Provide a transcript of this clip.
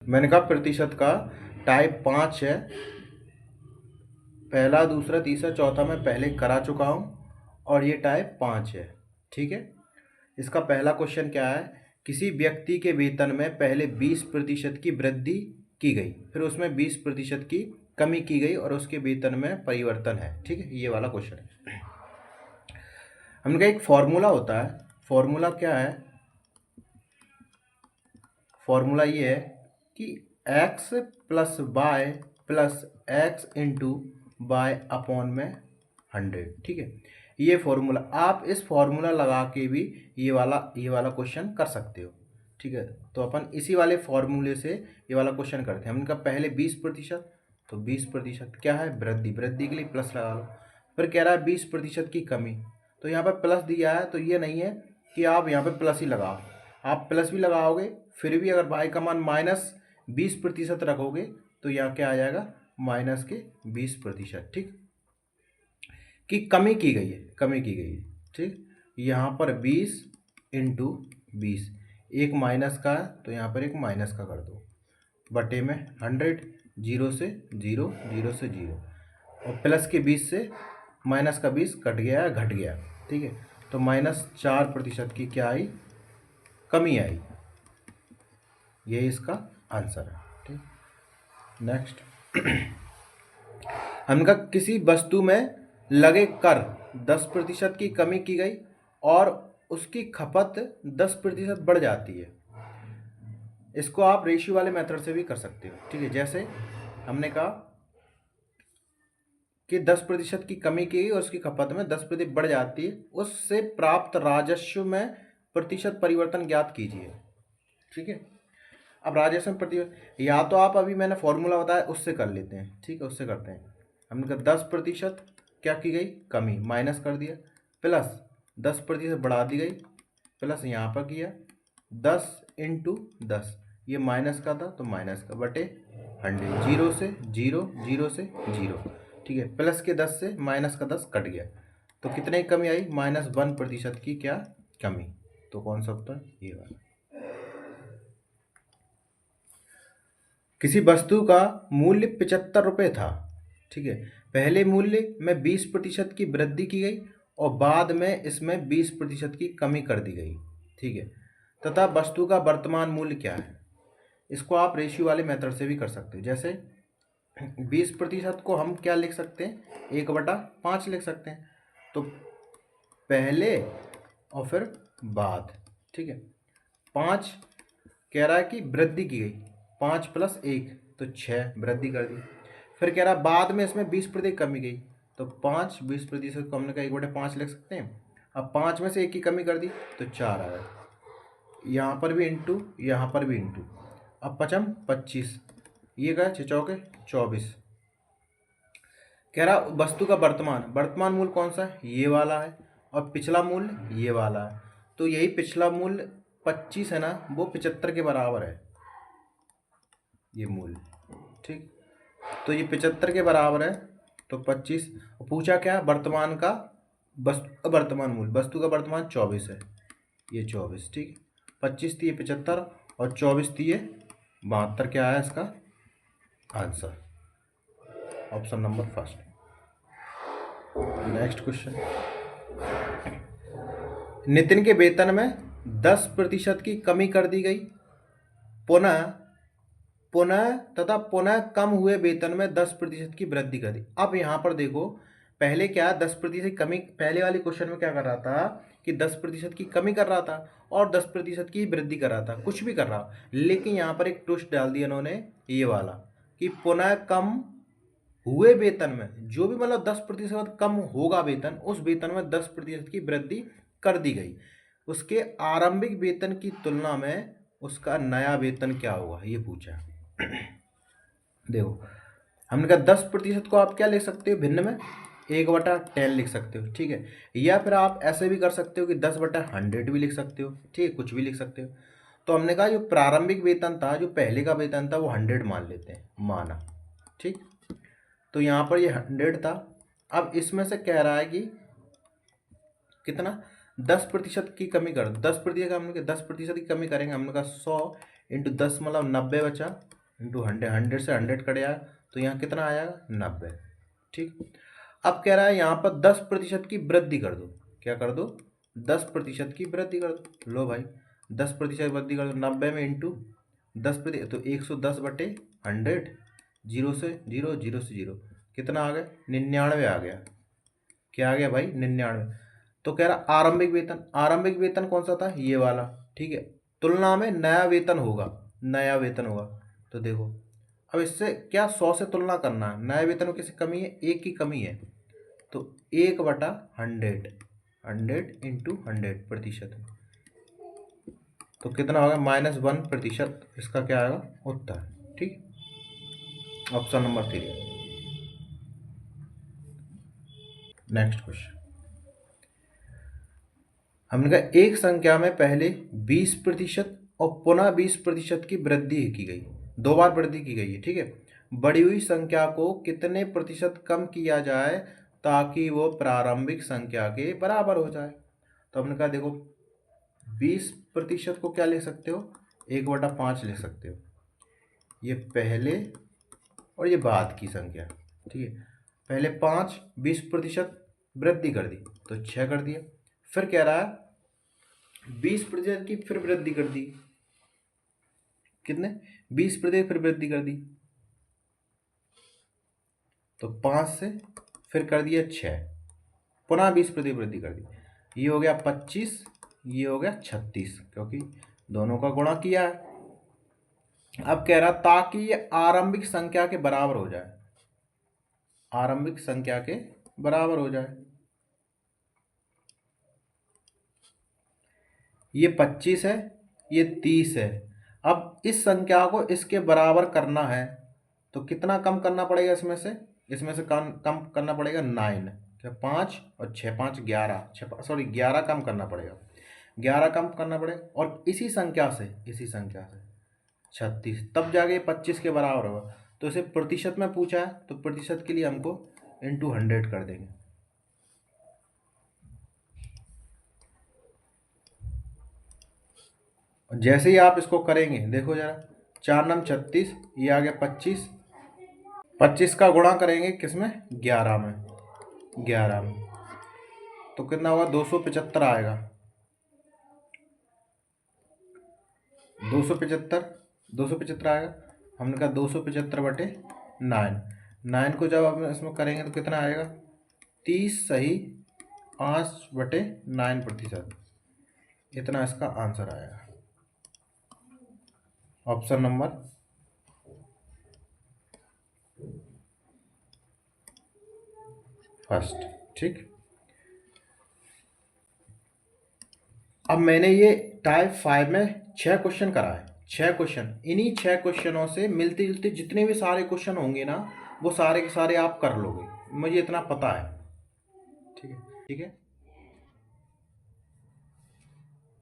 मैंने कहा प्रतिशत का टाइप 5 है, पहला दूसरा तीसरा चौथा मैं पहले करा चुका हूँ और ये टाइप 5 है। ठीक है, इसका पहला क्वेश्चन क्या है, किसी व्यक्ति के वेतन में पहले 20% की वृद्धि की गई, फिर उसमें 20% की कमी की गई और उसके वेतन में परिवर्तन है। ठीक है, ये वाला क्वेश्चन है। हमने कहा एक फॉर्मूला होता है, फॉर्मूला क्या है, फॉर्मूला ये है कि x plus y plus x into y upon में 100। ठीक है, ये फॉर्मूला, आप इस फॉर्मूला लगा के भी ये वाला क्वेश्चन कर सकते हो। ठीक है, तो अपन इसी वाले फॉर्मूले से ये वाला क्वेश्चन करते हैं। हमने कहा पहले 20%, तो 20% क्या है, वृद्धि, वृद्धि के लिए प्लस लगा लो। फिर कह रहा है 20% की कमी, तो यहाँ पर प्लस दिया है, तो ये नहीं है कि आप यहाँ पर प्लस ही लगाओ, आप प्लस भी लगाओगे फिर भी अगर y का मान -20% रखोगे तो यहाँ क्या आ जाएगा, माइनस के 20%। ठीक, कि कमी की गई है, कमी की गई है। ठीक, यहाँ पर 20 इंटू 20, एक माइनस का है तो यहाँ पर एक माइनस का कर दो, बटे में 100, जीरो से जीरो, जीरो से जीरो, और प्लस के 20 से माइनस का 20 कट गया, घट गया। ठीक है, तो -4% की क्या आई, कमी आई। ये इसका आंसर है। ठीक, नेक्स्ट। हमने कहा किसी वस्तु में लगे कर 10% की कमी की गई और उसकी खपत 10% बढ़ जाती है। इसको आप रेशियो वाले मेथड से भी कर सकते हो। ठीक है, जैसे हमने कहा कि 10% की कमी की गई और उसकी खपत में 10% बढ़ जाती है, उससे प्राप्त राजस्व में प्रतिशत परिवर्तन ज्ञात कीजिए। ठीक है, अब राजस्व में प्रति, या तो आप अभी मैंने फॉर्मूला बताया उससे कर लेते हैं। ठीक है, उससे करते हैं। हमने कहा 10% क्या की गई, कमी, माइनस कर दिया, प्लस 10% बढ़ा दी गई, प्लस यहाँ पर किया 10 इंटू 10, ये माइनस का था तो माइनस का, बटे 100, जीरो से जीरो, जीरो से जीरो। ठीक है, प्लस के 10 से माइनस का 10 कट गया, तो कितने की कमी आई, -1% की क्या कमी। तो कौन सा उत्तर, ये वाला। किसी वस्तु का मूल्य 75 रुपये था। ठीक है, पहले मूल्य में 20% की वृद्धि की गई और बाद में इसमें 20% की कमी कर दी गई। ठीक है, तथा वस्तु का वर्तमान मूल्य क्या है। इसको आप रेशियो वाले मेथड से भी कर सकते हो। जैसे 20% को हम क्या लिख सकते हैं, 1/5 लिख सकते हैं, तो पहले और फिर बाद। ठीक है, 5 कह रहा है कि वृद्धि की गई, 5 + 1 तो 6, वृद्धि कर दी। फिर कह रहा है बाद में इसमें 20% कमी गई, तो 5 20% को हमने कहा 1/5 लिख सकते हैं। अब 5 में से 1 की कमी कर दी तो 4 आया, यहाँ पर भी इंटू, यहाँ पर भी इंटू, अब 5 25, ये गए 6 चौके 24। कह रहा वस्तु का वर्तमान, वर्तमान मूल्य कौन सा है, ये वाला है, और पिछला मूल्य ये वाला है, तो यही पिछला मूल्य 25 है ना, वो 75 के बराबर है ये मूल्य। ठीक, तो ये 75 के बराबर है, तो 25, पूछा क्या, वर्तमान का वस्तु वर्तमान मूल्य, वस्तु का वर्तमान 24 है, ये 24। ठीक, 25 थी ये 75 और 24 थी ये 72, क्या है इसका answer, option number first. Next question, Nitin के वेतन में 10% की कमी कर दी गई, पुनः पुनः तथा पुनः कम हुए वेतन में 10% की वृद्धि कर दी। अब यहाँ पर देखो, पहले क्या 10% कमी, पहले वाले क्वेश्चन में क्या कर रहा था कि 10% की कमी कर रहा था और 10% की वृद्धि कर रहा था, कुछ भी कर रहा, लेकिन यहाँ पर एक ट्विस्ट डाल दिया इन्होंने, ये वाला कि पुनः कम हुए वेतन में, जो भी मतलब 10% कम होगा वेतन, उस वेतन में 10% की वृद्धि कर दी गई, उसके आरंभिक वेतन की तुलना में उसका नया वेतन क्या होगा, ये पूछा। देखो, हमने कहा 10% को आप क्या लिख सकते हो, भिन्न में 1/10 लिख सकते हो। ठीक है, या फिर आप ऐसे भी कर सकते हो कि 10/100 भी लिख सकते हो। ठीक है, कुछ भी लिख सकते हो। तो हमने कहा जो प्रारंभिक वेतन था, जो पहले का वेतन था, वो 100 मान लेते हैं, माना। ठीक, तो यहाँ पर ये 100 था। अब इसमें से कह रहा है कि कितना, 10% की कमी कर, 10% का, हमने 10% की कमी करेंगे, हमने कहा 100 × 10 मतलब 90 बचा, इंटू 100, 100 से 100 कट जाएगा तो यहाँ कितना आ जाएगा 90। ठीक, अब कह रहा है यहाँ पर 10% की वृद्धि कर दो। क्या कर दो? 10% की वृद्धि कर दो। लो भाई 10% वृद्धि कर दो, 90 में इंटू 10% तो 110 बटे 100, जीरो से जीरो, जीरो से जीरो, कितना आ गया? 99 आ गया। क्या आ गया भाई? 99। तो कह रहा आरंभिक वेतन, आरंभिक वेतन कौन सा था? ये वाला। ठीक है, तुलना में नया वेतन होगा, नया वेतन होगा। तो देखो अब इससे क्या 100 से तुलना करना है, नए वेतन में किसी कमी है? एक की कमी है, तो 1/100, 100 इंटू 100%, तो कितना होगा? -1%। इसका क्या आएगा? उत्तर। ठीक, ऑप्शन नंबर 3। नेक्स्ट क्वेश्चन, हमने कहा एक संख्या में पहले 20% और पुनः 20% की वृद्धि की गई, 2 बार वृद्धि की गई है। ठीक है, बढ़ी हुई संख्या को कितने प्रतिशत कम किया जाए ताकि वो प्रारंभिक संख्या के बराबर हो जाए? तो हमने कहा देखो 20% को क्या लिख सकते हो? 1/5 लिख सकते हो। ये पहले और ये बाद की संख्या। ठीक है, पहले 5, 20% वृद्धि कर दी तो 6 कर दिया। फिर कह रहा है 20% की फिर वृद्धि कर दी, कितने? 20% फिर वृद्धि कर दी तो 5 से फिर कर दिया 6, पुनः 20% वृद्धि कर दी। ये हो गया 25, ये हो गया 36, क्योंकि दोनों का गुणा किया है। अब कह रहा ताकि ये आरंभिक संख्या के बराबर हो जाए, आरंभिक संख्या के बराबर हो जाए। ये 25 है, ये 30 है। अब इस संख्या को इसके बराबर करना है तो कितना कम करना पड़ेगा? इसमें से कम कम करना पड़ेगा 9। क्या? 5 और 6, 5 11, 11 कम करना पड़ेगा, 11 कम करना पड़ेगा। और इसी संख्या से 36, तब जाके 25 के बराबर होगा। तो इसे प्रतिशत में पूछा है तो प्रतिशत के लिए हमको इंटू 100 कर देंगे। जैसे ही आप इसको करेंगे देखो जरा, 4 9 36, ये आ गया 25, 25 का गुणा करेंगे किसमें? 11 में, 11 में, तो कितना होगा? 275 आएगा। 275 आएगा। हमने कहा 275/9, 9 को जब हम इसमें करेंगे तो कितना आएगा? 30 सही 5/9%, इतना इसका आंसर आएगा। Option number first. ठीक, अब मैंने ये टाइप 5 में 6 क्वेश्चन कराए, 6 क्वेश्चन। इन्हीं 6 क्वेश्चनों से मिलते जुलते जितने भी सारे क्वेश्चन होंगे ना, वो सारे के सारे आप कर लोगे, मुझे इतना पता है। ठीक है, ठीक है।